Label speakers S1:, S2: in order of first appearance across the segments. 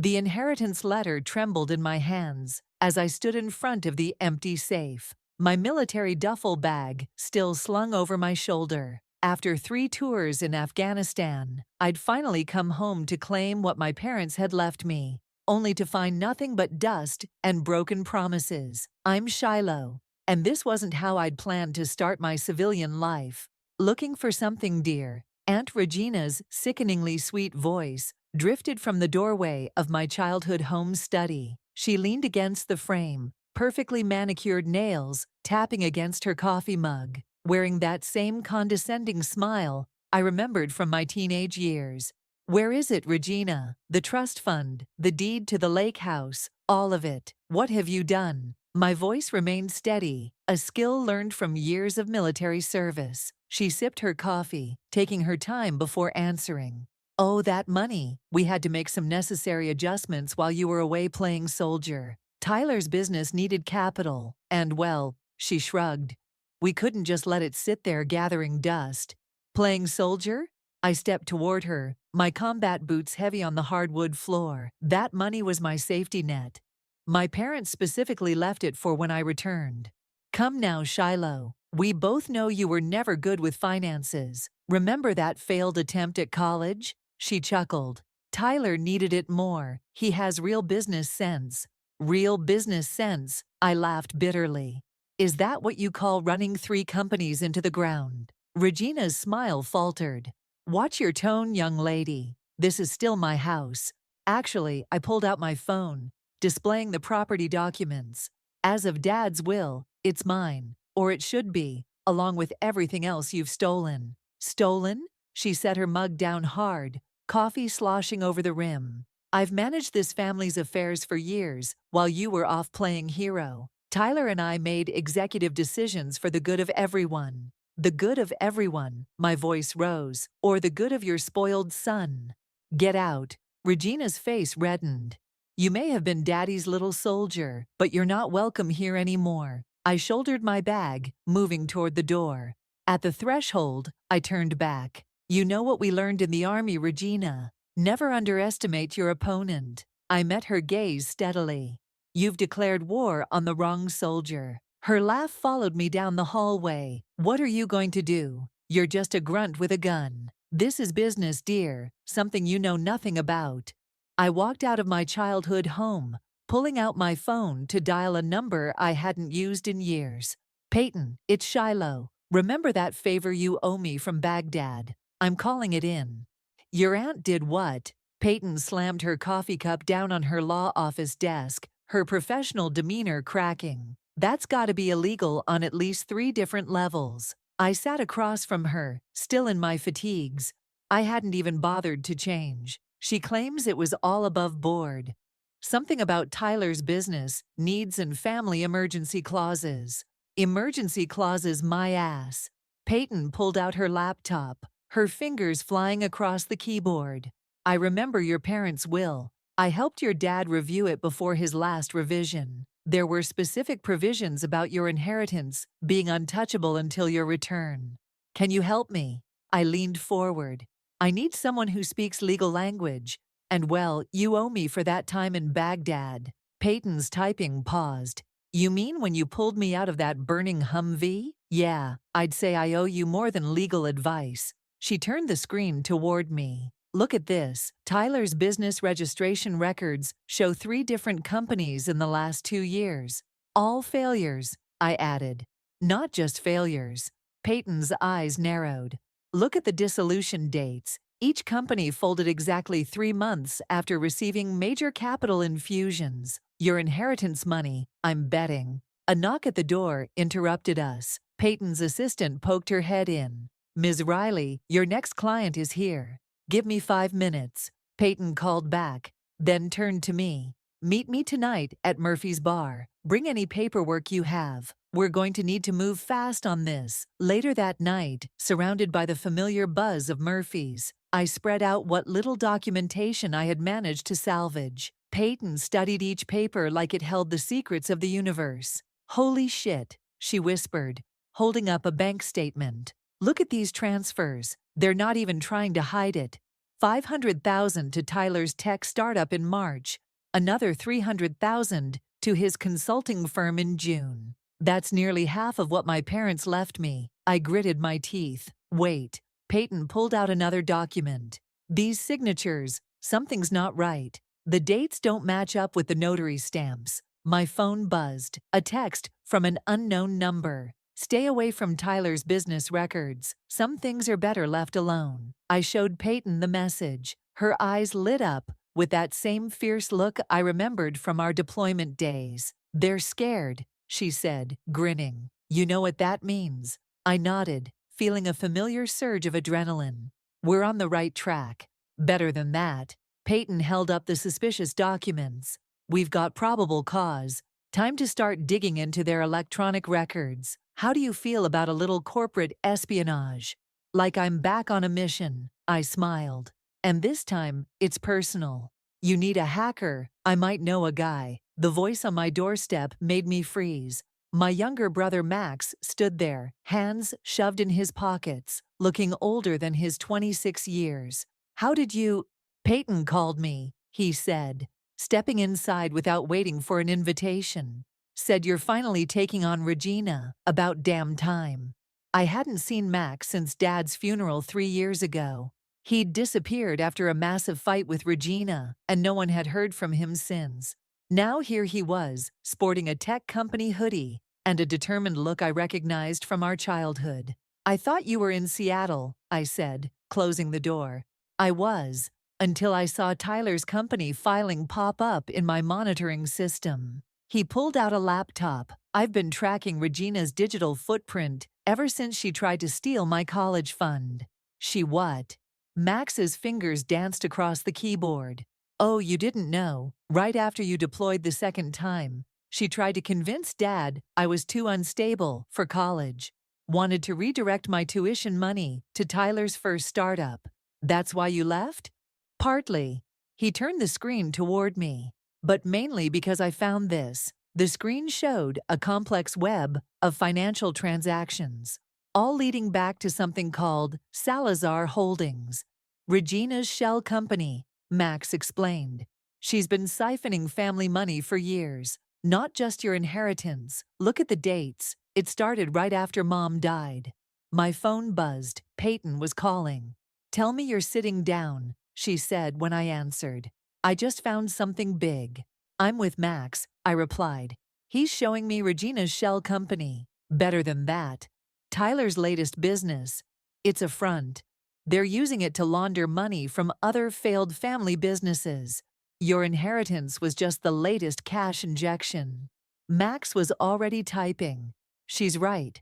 S1: The inheritance letter trembled in my hands as I stood in front of the empty safe, my military duffel bag still slung over my shoulder. After 3 tours in Afghanistan, I'd finally come home to claim what my parents had left me, only to find nothing but dust and broken promises. I'm Shiloh, and this wasn't how I'd planned to start my civilian life. Looking for something, dear? Aunt Regina's sickeningly sweet voice drifted from the doorway of my childhood home study. She leaned against the frame, perfectly manicured nails tapping against her coffee mug, wearing that same condescending smile I remembered from my teenage years. Where is it, Regina? The trust fund, the deed to the lake house, all of it. What have you done? My voice remained steady, a skill learned from years of military service. She sipped her coffee, taking her time before answering. Oh, that money. We had to make some necessary adjustments while you were away playing soldier. Tyler's business needed capital, and well, she shrugged. We couldn't just let it sit there gathering dust. Playing soldier? I stepped toward her, my combat boots heavy on the hardwood floor. That money was my safety net. My parents specifically left it for when I returned. Come now, Shiloh. We both know you were never good with finances. Remember that failed attempt at college? She chuckled. Tyler needed it more. He has real business sense. Real business sense, I laughed bitterly. Is that what you call running 3 companies into the ground? Regina's smile faltered. Watch your tone, young lady. This is still my house. Actually, I pulled out my phone, displaying the property documents. As of Dad's will, it's mine, or it should be, along with everything else you've stolen. Stolen? She set her mug down hard, coffee sloshing over the rim. I've managed this family's affairs for years while you were off playing hero. Tyler and I made executive decisions for the good of everyone. The good of everyone, my voice rose, or the good of your spoiled son. Get out. Regina's face reddened. You may have been Daddy's little soldier, but you're not welcome here anymore. I shouldered my bag, moving toward the door. At the threshold, I turned back. You know what we learned in the army, Regina. Never underestimate your opponent. I met her gaze steadily. You've declared war on the wrong soldier. Her laugh followed me down the hallway. What are you going to do? You're just a grunt with a gun. This is business, dear, something you know nothing about. I walked out of my childhood home, pulling out my phone to dial a number I hadn't used in years. Peyton, it's Shiloh. Remember that favor you owe me from Baghdad? I'm calling it in. Your aunt did what? Peyton slammed her coffee cup down on her law office desk, her professional demeanor cracking. That's gotta be illegal on at least 3 different levels. I sat across from her, still in my fatigues. I hadn't even bothered to change. She claims it was all above board. Something about Tyler's business, needs and family emergency clauses. Emergency clauses, my ass. Peyton pulled out her laptop, her fingers flying across the keyboard. I remember your parents' will. I helped your dad review it before his last revision. There were specific provisions about your inheritance being untouchable until your return. Can you help me? I leaned forward. I need someone who speaks legal language. And well, you owe me for that time in Baghdad. Peyton's typing paused. You mean when you pulled me out of that burning Humvee? Yeah, I'd say I owe you more than legal advice. She turned the screen toward me. Look at this. Tyler's business registration records show 3 different companies in the last 2 years. All failures, I added. Not just failures. Peyton's eyes narrowed. Look at the dissolution dates. Each company folded exactly 3 months after receiving major capital infusions. Your inheritance money, I'm betting. A knock at the door interrupted us. Peyton's assistant poked her head in. Ms. Riley, your next client is here. Give me 5 minutes. Peyton called back, then turned to me. Meet me tonight at Murphy's Bar. Bring any paperwork you have. We're going to need to move fast on this. Later that night, surrounded by the familiar buzz of Murphy's, I spread out what little documentation I had managed to salvage. Peyton studied each paper like it held the secrets of the universe. Holy shit, she whispered, holding up a bank statement. Look at these transfers. They're not even trying to hide it. $500,000 to Tyler's tech startup in March, another $300,000 to his consulting firm in June. That's nearly half of what my parents left me. I gritted my teeth. Wait. Peyton pulled out another document. These signatures, something's not right. The dates don't match up with the notary stamps. My phone buzzed. A text from an unknown number. Stay away from Tyler's business records. Some things are better left alone. I showed Peyton the message. Her eyes lit up with that same fierce look I remembered from our deployment days. They're scared, she said, grinning. You know what that means? I nodded, feeling a familiar surge of adrenaline. We're on the right track. Better than that. Peyton held up the suspicious documents. We've got probable cause. Time to start digging into their electronic records. How do you feel about a little corporate espionage? Like I'm back on a mission, I smiled. And this time, it's personal. You need a hacker? I might know a guy. The voice on my doorstep made me freeze. My younger brother Max stood there, hands shoved in his pockets, looking older than his 26 years. How did you— Peyton called me, he said, stepping inside without waiting for an invitation. Said you're finally taking on Regina. About damn time. I hadn't seen Max since Dad's funeral 3 years ago. He'd disappeared after a massive fight with Regina, and no one had heard from him since. Now here he was, sporting a tech company hoodie and a determined look I recognized from our childhood. I thought you were in Seattle, I said, closing the door. I was, until I saw Tyler's company filing pop up in my monitoring system. He pulled out a laptop. I've been tracking Regina's digital footprint ever since she tried to steal my college fund. She what? Max's fingers danced across the keyboard. Oh, you didn't know. Right after you deployed the second time, she tried to convince Dad I was too unstable for college. Wanted to redirect my tuition money to Tyler's first startup. That's why you left? Partly. He turned the screen toward me. But mainly because I found this. The screen showed a complex web of financial transactions, all leading back to something called Salazar Holdings. Regina's shell company, Max explained. She's been siphoning family money for years. Not just your inheritance. Look at the dates. It started right after Mom died. My phone buzzed. Peyton was calling. Tell me you're sitting down, she said when I answered. I just found something big. I'm with Max, I replied. He's showing me Regina's shell company. Better than that. Tyler's latest business. It's a front. They're using it to launder money from other failed family businesses. Your inheritance was just the latest cash injection. Max was already typing. She's right.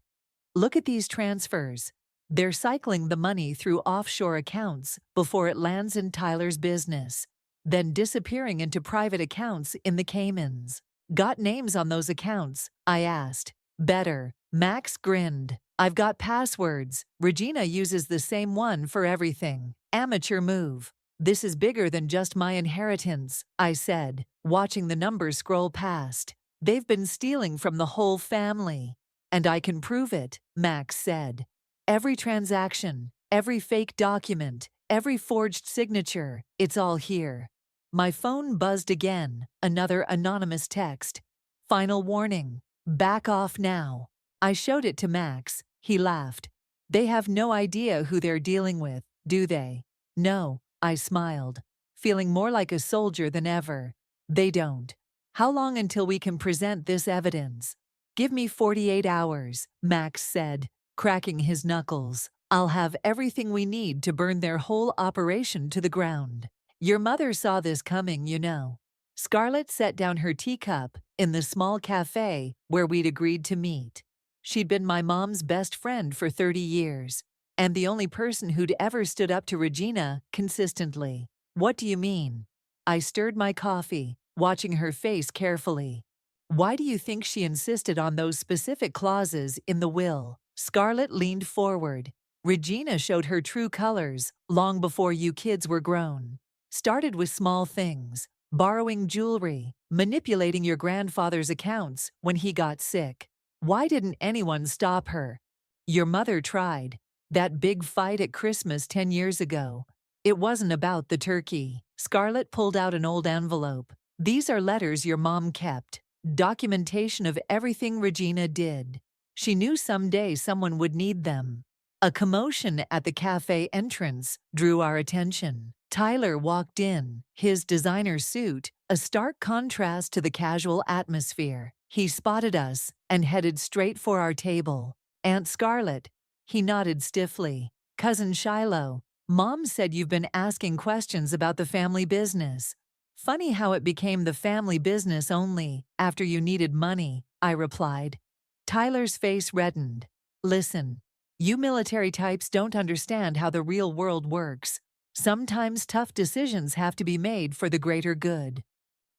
S1: Look at these transfers. They're cycling the money through offshore accounts before it lands in Tyler's business, then disappearing into private accounts in the Caymans. Got names on those accounts? I asked. Better. Max grinned. I've got passwords. Regina uses the same one for everything. Amateur move. This is bigger than just my inheritance, I said, watching the numbers scroll past. They've been stealing from the whole family. And I can prove it, Max said. Every transaction, every fake document, every forged signature, it's all here. My phone buzzed again, another anonymous text. Final warning. Back off now. I showed it to Max. He laughed. They have no idea who they're dealing with, do they? No, I smiled, feeling more like a soldier than ever. They don't. How long until we can present this evidence? Give me 48 hours, Max said, cracking his knuckles. I'll have everything we need to burn their whole operation to the ground. Your mother saw this coming, you know. Scarlett set down her teacup in the small cafe where we'd agreed to meet. She'd been my mom's best friend for 30 years, and the only person who'd ever stood up to Regina consistently. What do you mean? I stirred my coffee, watching her face carefully. Why do you think she insisted on those specific clauses in the will? Scarlett leaned forward. Regina showed her true colors long before you kids were grown. Started with small things, borrowing jewelry, manipulating your grandfather's accounts when he got sick. Why didn't anyone stop her? Your mother tried. That big fight at Christmas 10 years ago. It wasn't about the turkey. Scarlett pulled out an old envelope. These are letters your mom kept. Documentation of everything Regina did. She knew someday someone would need them. A commotion at the cafe entrance drew our attention. Tyler walked in, his designer suit, a stark contrast to the casual atmosphere. He spotted us and headed straight for our table. Aunt Scarlett. He nodded stiffly. Cousin Shiloh. Mom said you've been asking questions about the family business. Funny how it became the family business only after you needed money, I replied. Tyler's face reddened. Listen, you military types don't understand how the real world works. Sometimes tough decisions have to be made for the greater good.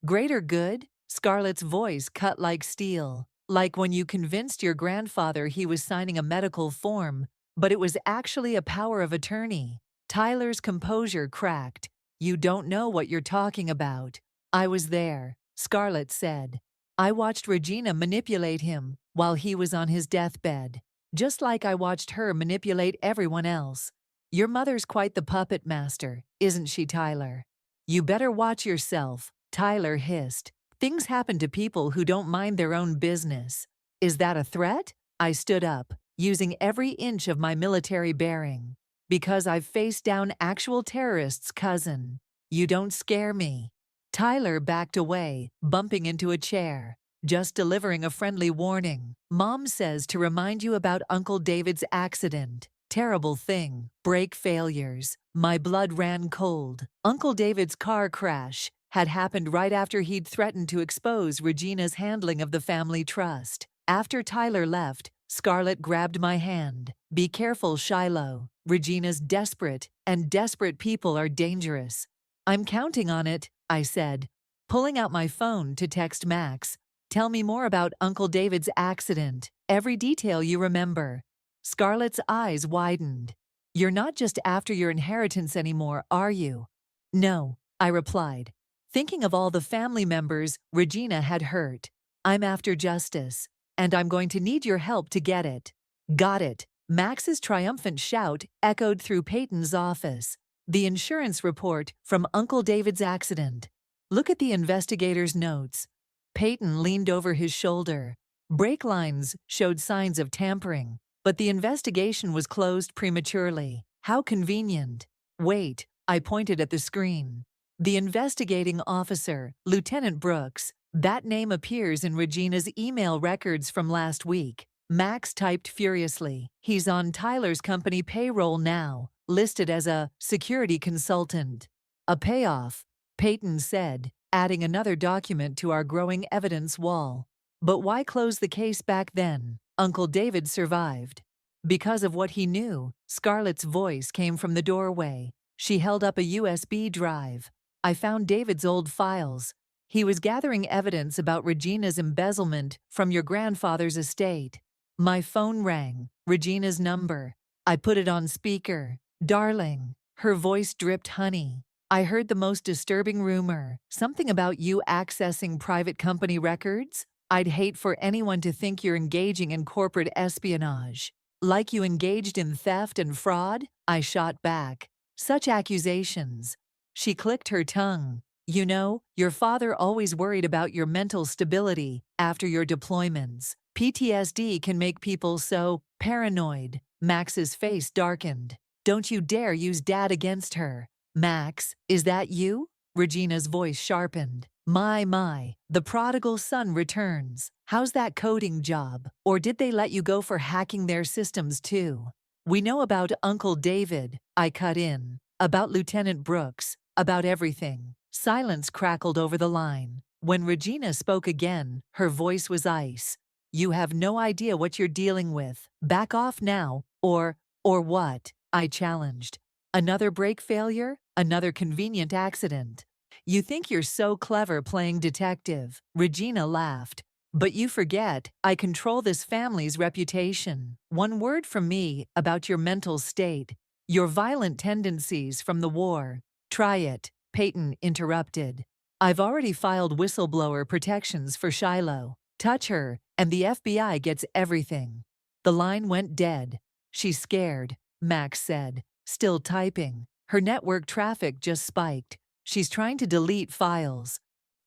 S1: Greater good? Scarlett's voice cut like steel. Like when you convinced your grandfather he was signing a medical form, but it was actually a power of attorney. Tyler's composure cracked. You don't know what you're talking about. I was there, Scarlett said. I watched Regina manipulate him while he was on his deathbed, just like I watched her manipulate everyone else. Your mother's quite the puppet master, isn't she, Tyler? You better watch yourself, Tyler hissed. Things happen to people who don't mind their own business. Is that a threat? I stood up, using every inch of my military bearing. Because I've faced down actual terrorists, cousin. You don't scare me. Tyler backed away, bumping into a chair. Just delivering a friendly warning. Mom says to remind you about Uncle David's accident. Terrible thing. Brake failures. My blood ran cold. Uncle David's car crash had happened right after he'd threatened to expose Regina's handling of the family trust. After Tyler left, Scarlett grabbed my hand. Be careful, Shiloh. Regina's desperate, and desperate people are dangerous. I'm counting on it, I said, pulling out my phone to text Max. Tell me more about Uncle David's accident, every detail you remember. Scarlett's eyes widened. You're not just after your inheritance anymore, are you? No, I replied, thinking of all the family members Regina had hurt. I'm after justice, and I'm going to need your help to get it. Got it. Max's triumphant shout echoed through Peyton's office. The insurance report from Uncle David's accident. Look at the investigator's notes. Peyton leaned over his shoulder. Brake lines showed signs of tampering, but the investigation was closed prematurely. How convenient. Wait, I pointed at the screen. The investigating officer, Lieutenant Brooks, that name appears in Regina's email records from last week. Max typed furiously. He's on Tyler's company payroll now, listed as a security consultant. A payoff, Peyton said, adding another document to our growing evidence wall. But why close the case back then? Uncle David survived. Because of what he knew. Scarlett's voice came from the doorway. She held up a USB drive. I found David's old files. He was gathering evidence about Regina's embezzlement from your grandfather's estate. My phone rang. Regina's number. I put it on speaker. Darling. Her voice dripped honey. I heard the most disturbing rumor. Something about you accessing private company records? I'd hate for anyone to think you're engaging in corporate espionage. Like you engaged in theft and fraud? I shot back. Such accusations. She clicked her tongue. You know, your father always worried about your mental stability after your deployments. PTSD can make people so paranoid. Max's face darkened. Don't you dare use Dad against her. Max, is that you? Regina's voice sharpened. My, the prodigal son returns. How's that coding job? Or did they let you go for hacking their systems too? We know about Uncle David, I cut in. About Lieutenant Brooks. About everything. Silence crackled over the line. When Regina spoke again, her voice was ice. You have no idea what you're dealing with. Back off now, or what? I challenged. Another brake failure? Another convenient accident. You think you're so clever playing detective. Regina laughed. But you forget, I control this family's reputation. One word from me about your mental state. Your violent tendencies from the war. Try it, Peyton interrupted. I've already filed whistleblower protections for Shiloh. Touch her, and the FBI gets everything. The line went dead. She's scared, Max said, still typing. Her network traffic just spiked. She's trying to delete files.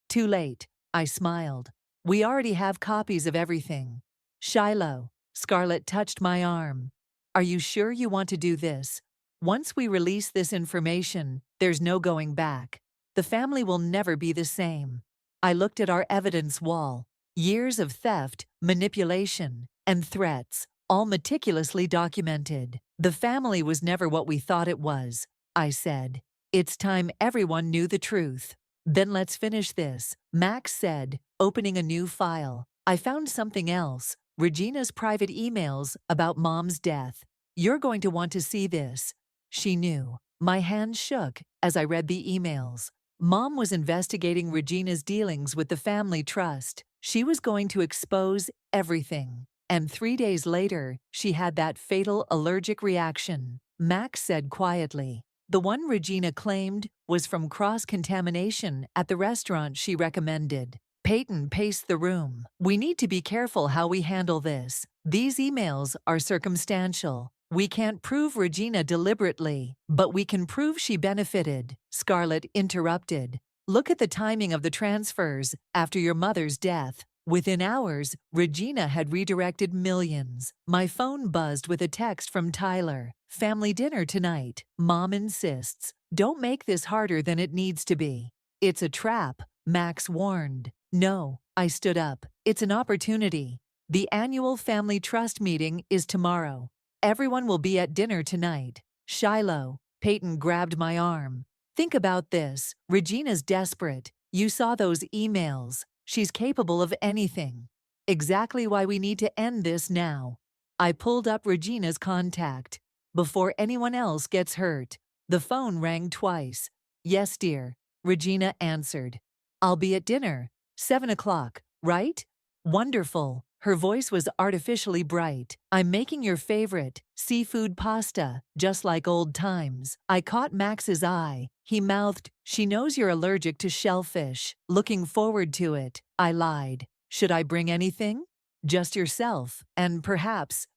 S1: Too late, I smiled. We already have copies of everything. Shiloh, Scarlett touched my arm. Are you sure you want to do this? Once we release this information, there's no going back. The family will never be the same. I looked at our evidence wall. Years of theft, manipulation, and threats, all meticulously documented. The family was never what we thought it was, I said. It's time everyone knew the truth. Then let's finish this, Max said, opening a new file. I found something else, Regina's private emails about Mom's death. You're going to want to see this. She knew. My hand shook as I read the emails. Mom was investigating Regina's dealings with the family trust. She was going to expose everything. And 3 days later, she had that fatal allergic reaction. Max said quietly. The one Regina claimed was from cross-contamination at the restaurant she recommended. Peyton paced the room. We need to be careful how we handle this. These emails are circumstantial. We can't prove Regina deliberately, but we can prove she benefited. Scarlett interrupted. Look at the timing of the transfers after your mother's death. Within hours, Regina had redirected millions. My phone buzzed with a text from Tyler. Family dinner tonight. Mom insists. Don't make this harder than it needs to be. It's a trap, Max warned. No, I stood up. It's an opportunity. The annual family trust meeting is tomorrow. Everyone will be at dinner tonight. Shiloh, Peyton grabbed my arm. Think about this. Regina's desperate. You saw those emails. She's capable of anything. Exactly why we need to end this now. I pulled up Regina's contact. Before anyone else gets hurt. The phone rang twice. Yes, dear, Regina answered. I'll be at dinner. 7 o'clock, right? Wonderful. Her voice was artificially bright. I'm making your favorite, seafood pasta, just like old times. I caught Max's eye. He mouthed, she knows you're allergic to shellfish. Looking forward to it. I lied. Should I bring anything? Just yourself, and perhaps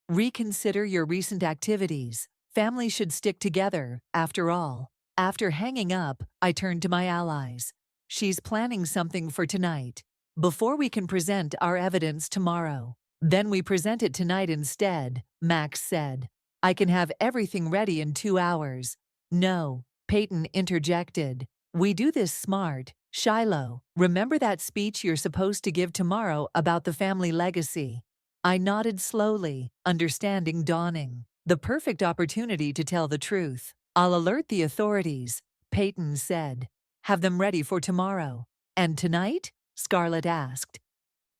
S1: reconsider your recent activities. Families should stick together, after all. After hanging up, I turned to my allies. She's planning something for tonight. Before we can present our evidence tomorrow. Then we present it tonight instead, Max said. I can have everything ready in 2 hours. No, Peyton interjected. We do this smart. Shiloh, remember that speech you're supposed to give tomorrow about the family legacy? I nodded slowly, understanding dawning. The perfect opportunity to tell the truth. I'll alert the authorities, Peyton said. Have them ready for tomorrow. And tonight? Scarlett asked.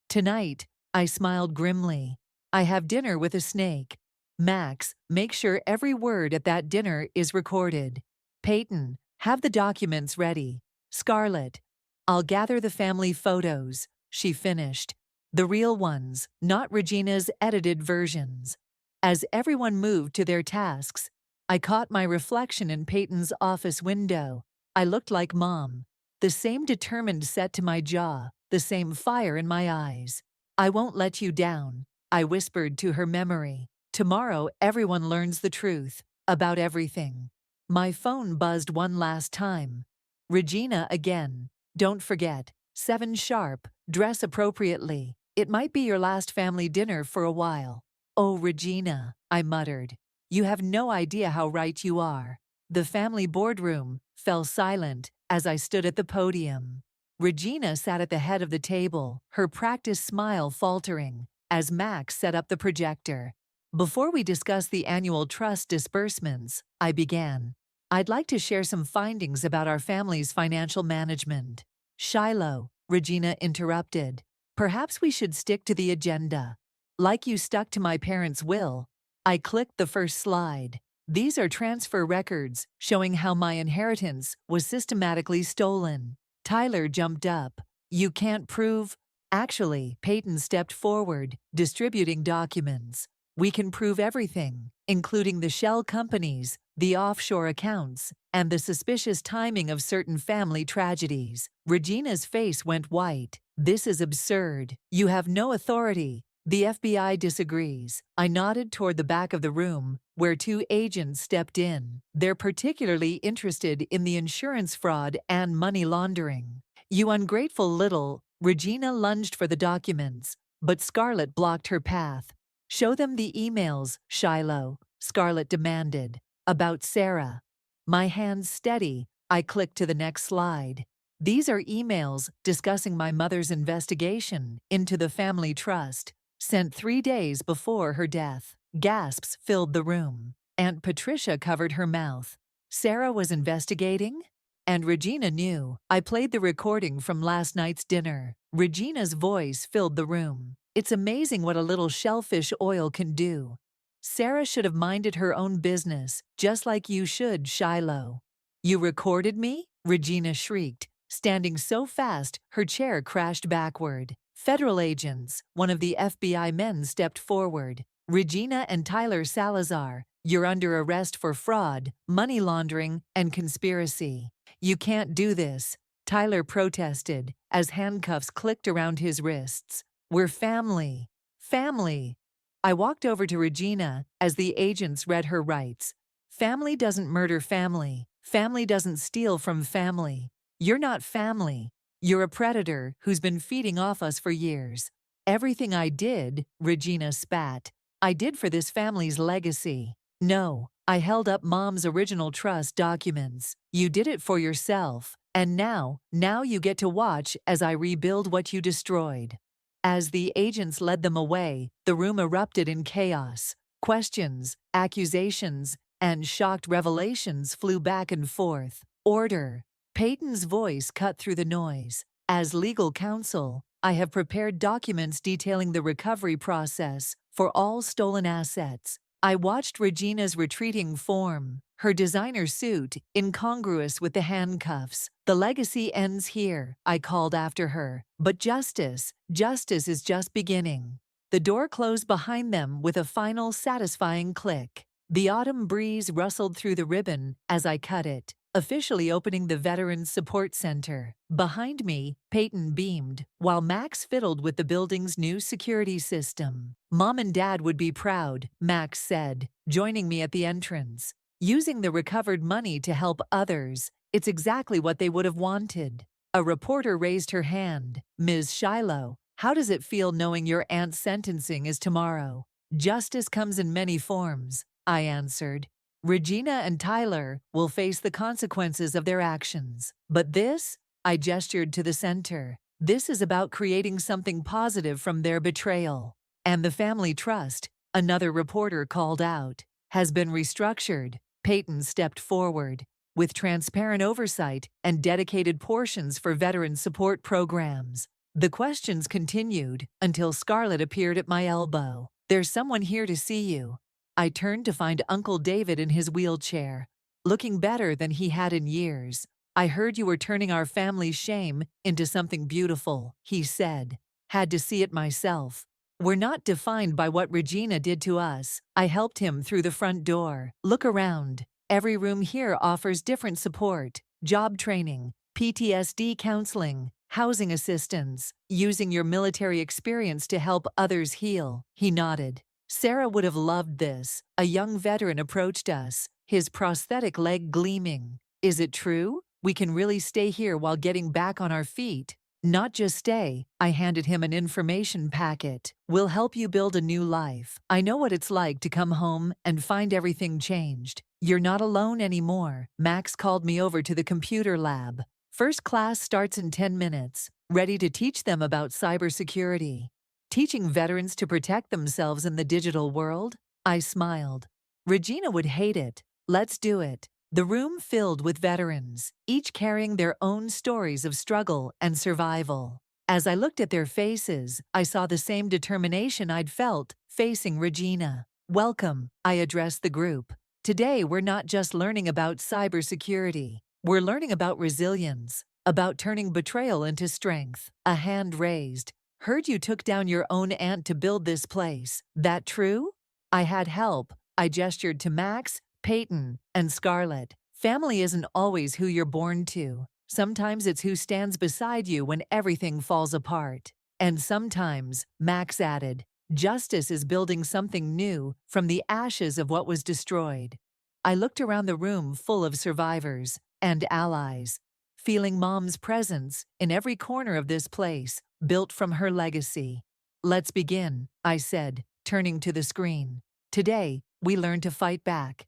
S1: Tonight, I smiled grimly. I have dinner with a snake. Max, make sure every word at that dinner is recorded. Peyton, have the documents ready. Scarlett, I'll gather the family photos, she finished. The real ones, not Regina's edited versions. As everyone moved to their tasks, I caught my reflection in Peyton's office window. I looked like Mom. The same determined set to my jaw, the same fire in my eyes. I won't let you down, I whispered to her memory. Tomorrow everyone learns the truth, about everything. My phone buzzed one last time. Regina again. Don't forget, 7 sharp, dress appropriately. It might be your last family dinner for a while. Oh, Regina, I muttered. You have no idea how right you are. The family boardroom fell silent as I stood at the podium. Regina sat at the head of the table, her practiced smile faltering, as Max set up the projector. Before we discuss the annual trust disbursements, I began. I'd like to share some findings about our family's financial management. Shiloh, Regina interrupted. Perhaps we should stick to the agenda. Like you stuck to my parents' will. I clicked the first slide. These are transfer records showing how my inheritance was systematically stolen. Tyler jumped up. You can't prove? Actually, Peyton stepped forward, distributing documents. We can prove everything, including the shell companies, the offshore accounts, and the suspicious timing of certain family tragedies. Regina's face went white. This is absurd. You have no authority. The FBI disagrees. I nodded toward the back of the room, where two agents stepped in. They're particularly interested in the insurance fraud and money laundering. You ungrateful little. Regina lunged for the documents, but Scarlett blocked her path. Show them the emails, Shiloh, Scarlett demanded. About Sarah. My hands steady, I clicked to the next slide. These are emails discussing my mother's investigation into the family trust, sent 3 days before her death. Gasps filled the room. Aunt Patricia covered her mouth. Sarah was investigating? And Regina knew. I played the recording from last night's dinner. Regina's voice filled the room. It's amazing what a little shellfish oil can do. Sarah should have minded her own business, just like you should, Shiloh. You recorded me? Regina shrieked, standing so fast her chair crashed backward. Federal agents, one of the FBI men stepped forward. Regina and Tyler Salazar, you're under arrest for fraud, money laundering, and conspiracy. You can't do this, Tyler protested as handcuffs clicked around his wrists. We're family. Family. I walked over to Regina as the agents read her rights. Family doesn't murder family. Family doesn't steal from family. You're not family. You're a predator who's been feeding off us for years. Everything I did, Regina spat, I did for this family's legacy. No, I held up Mom's original trust documents. You did it for yourself. And now you get to watch as I rebuild what you destroyed. As the agents led them away, the room erupted in chaos. Questions, accusations, and shocked revelations flew back and forth. Order. Peyton's voice cut through the noise. As legal counsel, I have prepared documents detailing the recovery process for all stolen assets. I watched Regina's retreating form, her designer suit incongruous with the handcuffs. The legacy ends here, I called after her. But justice is just beginning. The door closed behind them with a final satisfying click. The autumn breeze rustled through the ribbon as I cut it, officially opening the Veterans Support Center. Behind me, Peyton beamed, while Max fiddled with the building's new security system. Mom and Dad would be proud, Max said, joining me at the entrance. Using the recovered money to help others, it's exactly what they would have wanted. A reporter raised her hand. Ms. Shiloh, how does it feel knowing your aunt's sentencing is tomorrow? Justice comes in many forms, I answered. Regina and Tyler will face the consequences of their actions. But this, I gestured to the center, this is about creating something positive from their betrayal. And the family trust, another reporter called out, has been restructured. Peyton stepped forward, with transparent oversight and dedicated portions for veteran support programs. The questions continued until Scarlett appeared at my elbow. There's someone here to see you. I turned to find Uncle David in his wheelchair, looking better than he had in years. I heard you were turning our family's shame into something beautiful, he said. Had to see it myself. We're not defined by what Regina did to us. I helped him through the front door. Look around. Every room here offers different support, job training, PTSD counseling, housing assistance, using your military experience to help others heal. He nodded. Sarah would have loved this. A young veteran approached us, his prosthetic leg gleaming. Is it true? We can really stay here while getting back on our feet. Not just stay, I handed him an information packet. We'll help you build a new life. I know what it's like to come home and find everything changed. You're not alone anymore. Max called me over to the computer lab. First class starts in 10 minutes, ready to teach them about cybersecurity. Teaching veterans to protect themselves in the digital world? I smiled. Regina would hate it. Let's do it. The room filled with veterans, each carrying their own stories of struggle and survival. As I looked at their faces, I saw the same determination I'd felt facing Regina. Welcome, I addressed the group. Today we're not just learning about cybersecurity. We're learning about resilience, about turning betrayal into strength. A hand raised. Heard you took down your own aunt to build this place. That true? I had help. I gestured to Max, Peyton, and Scarlett. Family isn't always who you're born to. Sometimes it's who stands beside you when everything falls apart. And sometimes, Max added, Justice is building something new from the ashes of what was destroyed. I looked around the room full of survivors and allies, feeling Mom's presence in every corner of this place, built from her legacy. "Let's begin," I said, turning to the screen. "Today, we learn to fight back,